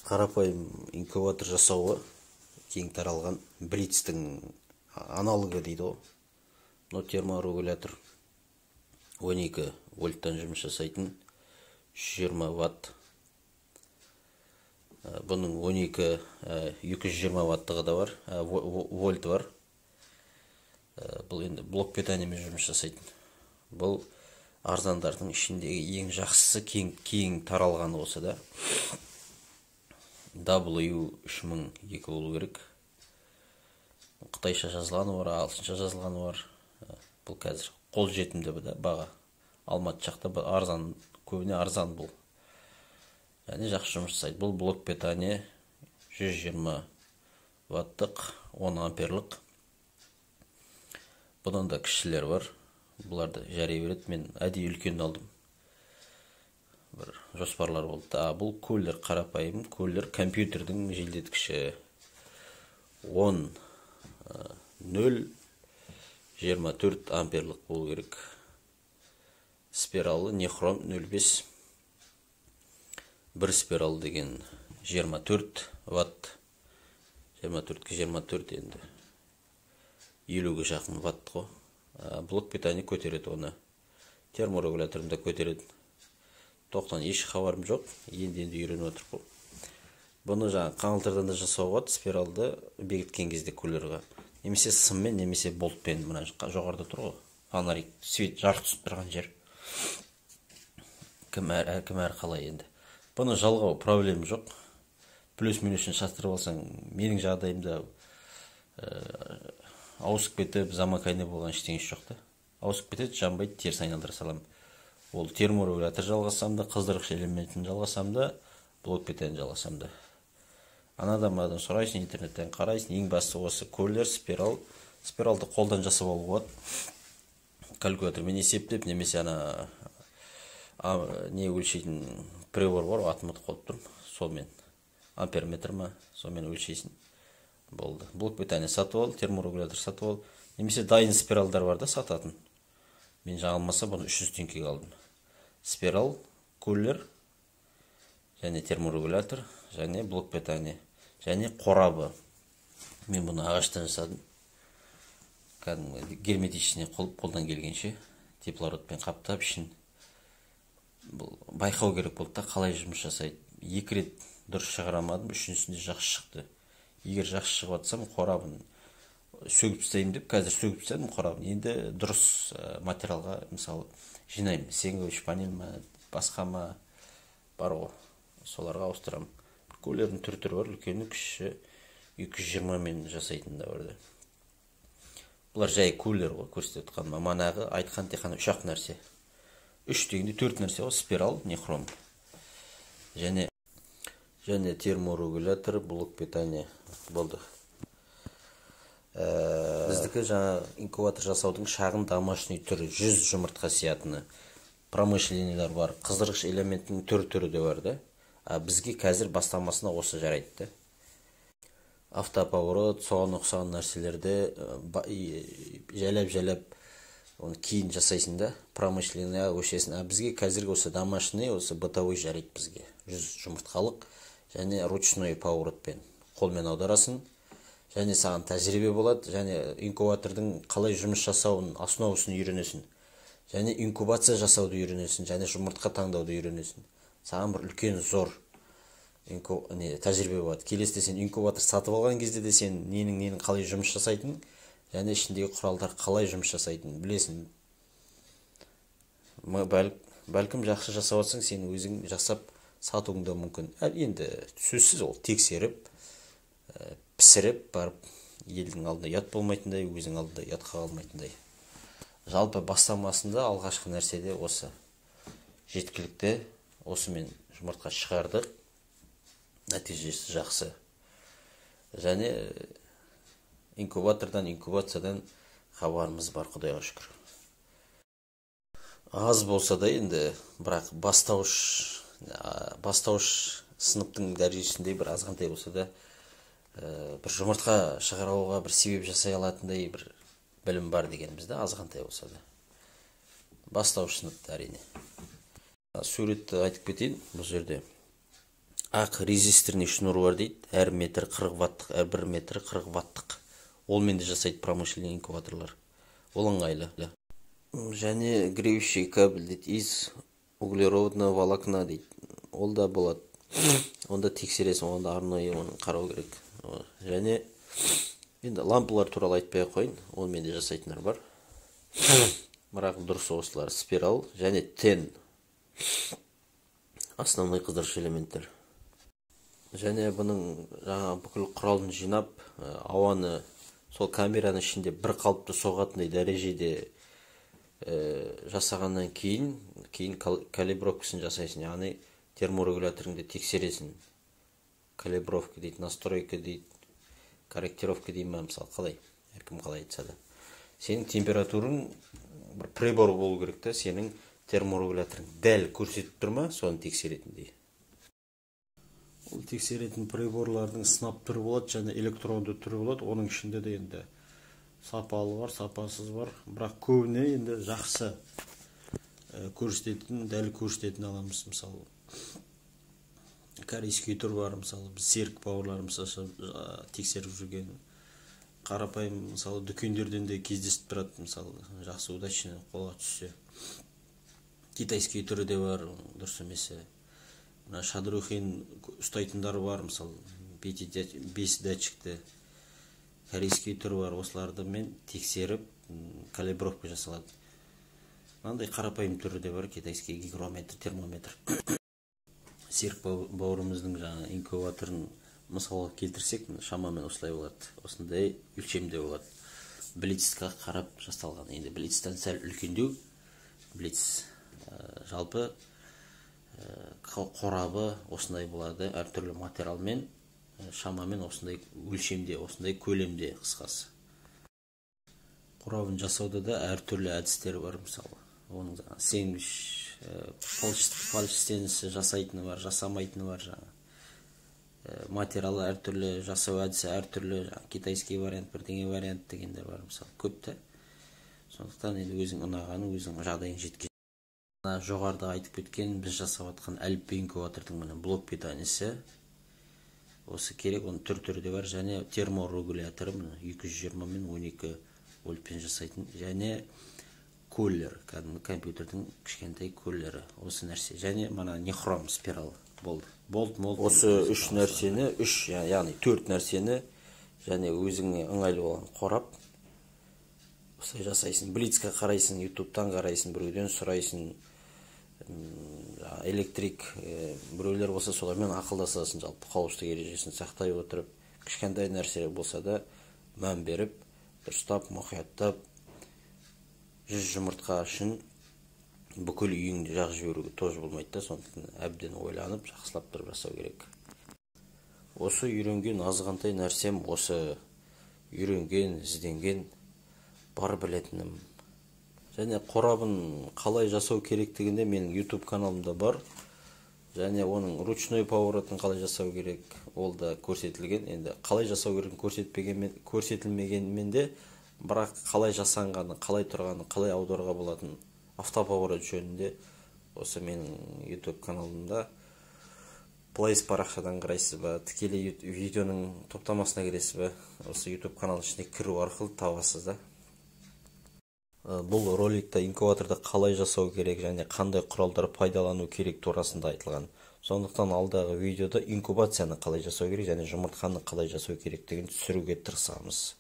Қарапайым инкубатор жасауға кең таралған Блицтің аналогы дейді ғой. Мынау терморегулятор 12 вольттан жұмыс жасайтын 120 ватт. Бұның 220 ваттығы да бар, вольт бар. Бұл енді блок питаниемен жұмыс жасайтын. Бұл арзандардың ішіндегі ең жақсысы, кең таралғаны осы да. W3002 болу керек. Қытайша жазылғаны бар, ағылшынша жазылғаны бар. Бұл қазір қол жетімді баға. Алматы жақта арзан, көбіне арзан бұл. Яғни жақсы жұмыс жасайды. Бұл блок питание 120 ваттық, 10 амперлық. Бұдан да кішілер бар. Бұларды жарай береді. Мен әдейі үлкен алдым. Бір жоспарлар болды. Бұл кулер қарапайым, кулер компьютердің желдеткіші 10-0-24 амперлық болу керек. Спиралы нехром 0,5. Бір спирал деген 24 ватт. 24-24 енді 50-ге жақын ватт қой. Блок питание көтереді оны. Терморегуляторында көтереді. Тоқтан еш хабарым жоқ. Енді үйреніп отыр бұл. Бұны жаңа қаңылтырдан да жасауға, спиралды бекіткен кезде кулерға. Немесе сыммен, немесе болтпен. Мына жоғарыда тұр ғой. Фонарик, свет жарық түсіп тұрған жер. Кім әр қалай енді. Бұны жалғау проблем жоқ. Плюс-минусын шастырып алсаң, менің жағдайымда ауысып кетіп, замокайны болған ештеңесі жоқ та. Ауысып кетеді, жанбайды, теріс айналдыра салам. Ол терморегулятор жалғасам да, қыздырғыш элементін жалғасам да, блок питание жалғасам да. Анадан сұрайсың, интернеттен қарайсың, ең басты осы кулер, спирал. Спиралды қолдан жасап алуға болады. Калькулятормен есептеп, немесе не өлшейтін прибор бар, атын ұмытып қалып тұрмын. Солмен амперметр ма, солмен өлшейсің. Болды. Блок питание сатып ал, терморегулятор сатып ал. Немесе дайын спиралдар бар да сататын. Мен жаңылмаса бұны 300 теңгеге алдым. Спирал, кулер, және терморегулятор, және блок питание, және қорабы. Мен бұны ағаштан жасадым. Герметичіне қолдан келгенше теплородпен қаптап ішін. Байқау керек болды да, қалай жұмыс жасайды. 2 рет дұрыс шығарамадым, үшіншісінде жақсы шықты. Егер жақсы шығып атсам, қорабын сөгіп тастайым деп, қазір сөгіп тастадым қорабын. Енді дұрыс материалға, мысалы, жинаймын. Сенгович панель ма, басқа ма бар ғой. Соларға ауыстырам. Кулердің түрі бар, үлкені, кіші 220 мен жасайтын да бар. Бұлар жай кулер ғой, көрсетіп отқан. Манағы айтқан тек қана 3-ақ нәрсе. 3 дегенде 4 нәрсе ғой, спирал, нехром. Және терморегулятор, блок питание болды. Біздікі жаңа инкубатор жасаудың шағын домашний түрі, 100 жұмыртқа сиятыны. Промышленнийлер бар, қыздырғыш элементтің түрі де бар да. Бізге қазір бастамасына осы жарайды. Автоповорот, соған ұқсаған нәрселерді жайлап оны кейін жасайсың да, промышленнийға өшесін. Бізге қазіргі осы домашний, осы бытовой жарайды бізге. 100 жұмыртқалық және ручной поворотпен қолмен аударасын. Және саған тәжірибе болады, және инкубатордың қалай жұмыс жасауын, основасын үйренесің. Және инкубация жасауды үйренесің, және жұмыртқа таңдауды үйренесің. Саған бір үлкен зор тәжірибе болады. Келесіде сен инкубатор сатып алған кезде де сен ненің қалай жұмыс жасайтын, және ішіндегі құралдар қалай жұмыс жасайтын білесің. Бәлкім жақсы жасап атсаң, сен өзің жасап сатуың да мүмкін. Енді сөзсіз ол тексеріп, пісіріп барып, елдің алдында ят болмайтындай, өзің алдында ятқа қалмайтындай. Жалпы бастамасында алғашқы нәрседе осы жеткілікті, осымен жұмыртқа шығардық, нәтижесі жақсы. Және инкубациядан хабарымыз бар, Құдайға шүкір. Аз болса да енді, бірақ бастауыш сыныптың дәрежесінде бір азғантай болса да, бір жұмыртқа шығарауға бір себеп жасай алатындай бір білім бар деген бізде, азғантай болса да. Бастауыш сыныпта әрине. Суретті айтып кетейін. Бұл жерде ақ резисторный шнур бар дейді. Әр метр 40 ваттық, әр 1 метр 40 ваттық. Олмен де жасайды промышленный инкубаторлар. Ол ыңғайлы. Және греющий кабель дейді, из углеродного волокна дейді. Ол да болады. Онда тексересің, онда арнайы оны қарау керек. Және енді лампалар туралы айтпай қойын, онымен де жасайтындар бар. Бірақ дұрыс осылар спираль және тен. Основной қыздырғыш элементтер. Және бұның жаңа бүкіл құралын жинап, ауаны сол камераның ішінде бір қалыпты соғатындай дәрежеде жасағаннан кейін калибровкасын жасайсың. Яғни терморегуляторыңды тексересің. Калибровка дейді, настройка дейді, корректировка дейді ма, мысалы қалай, әркім қалай айтса да. Сенің температураң бір прибор болу керек та, сенің терморегуляторың дәл көрсетіп тұр ма, соны тексеретіндей. Ол тексеретін приборлардың сынап түрі болады, және электронды түрі болады. Оның ішінде де енді сапалы бар, сапасыз бар. Бірақ көбіне енді жақсы көрсететін, дәл көрсететін аламыз. Мысалы, корейский түр бар, мысалы, біз серік бауырларымыз тексеріп жүрген. Қарапайым, мысалы, дүкендерден де кездесіп тұрады, мысалы, жақсы удачный қолға түссе. Китайский түрі де бар, дұрыс емесі. Шадрухин ұстайтындары бар, мысалы, 5 датчикті. Корейский түрі бар, осыларды мен тексеріп, калибровка жасалады. Мынандай қарапайым түрі де бар, китайский гигрометр, термометр. Серік бауырымыздың жаңа инкубаторын мысалға келтірсек, шамамен осылай болады. Осындай өлшемде болады. Блицқа қарап жасалған. Енді блицтен сәл үлкендеу. Блиц жалпы қорабы осындай болады, әртүрлі материалмен, шамамен осындай өлшемде, осындай көлемде қысқасы. Қорабын жасауда да әртүрлі әдістері бар, мысалы. Оның сэндвич, пальчстенісі жасайтыны бар, жасамайтыны бар жаңа. Материалы әртүрлі, жасау әдісі әртүрлі, китайский вариант, бірдеңе вариант дегендер бар, мысалы, көпті. Сондықтан енді өзің ұнағаны, өзің жағдайың жеткен. Жоғарыда айтып кеткен, біз жасап атқан әліппе инкубатордың блок питаниесі. Осы керек, оның түр-түрі де бар, және терморегуляторы 220 мен 12 вольтпен жасайтын, және кулер, компьютердің кішкентай кулері, осы нәрсе. Және мана нехром спирал болды. Осы үш нәрсені, яғни 4 нәрсені, және өзіңе ыңғайлы болған қорап, осылай жасайсың. Блицқа қарайсың, ютубтан қарайсың, біреуден сұрайсың, электрик біреулер болса солармен ақылдасасың, жалпы қауіпсіздік ережесін сақтай отырып, кішкентай нәрсе болса да мән беріп, дұрыстап, мұқияттап, 100 жұмыртқа үшін бүкіл үйіңді жақ жіберуге тоже болмайды да, сондықтан әбден ойланып, жақсылап тұрып жасау керек. Осы үйренген азғантай нәрсем, осы үйренген, ізденген бар білетінім. Және қорабын қалай жасау керектігінде менің YouTube каналымда бар. Және оның ручной поворотын қалай жасау керек, ол да көрсетілген. Енді қалай жасау керек көрсетілмегенмен де, бірақ қалай жасанғаны, қалай тұрғаны, қалай аударуға болатын автоповорот жөнінде осы менің YouTube каналымда плейс парақшадан қарайсыз ба, тікелей видеоның топтамасына кіресіз ба, осы YouTube каналының ішіне кіру арқылы табасыз да. Бұл роликта инкубаторды қалай жасау керек және қандай құралдар пайдалану керек турасында айтылған. Сондықтан алдағы видеода инкубацияны қалай жасау керек және жұмыртқаны қалай жасау керектігін түсіруге тырысамыз.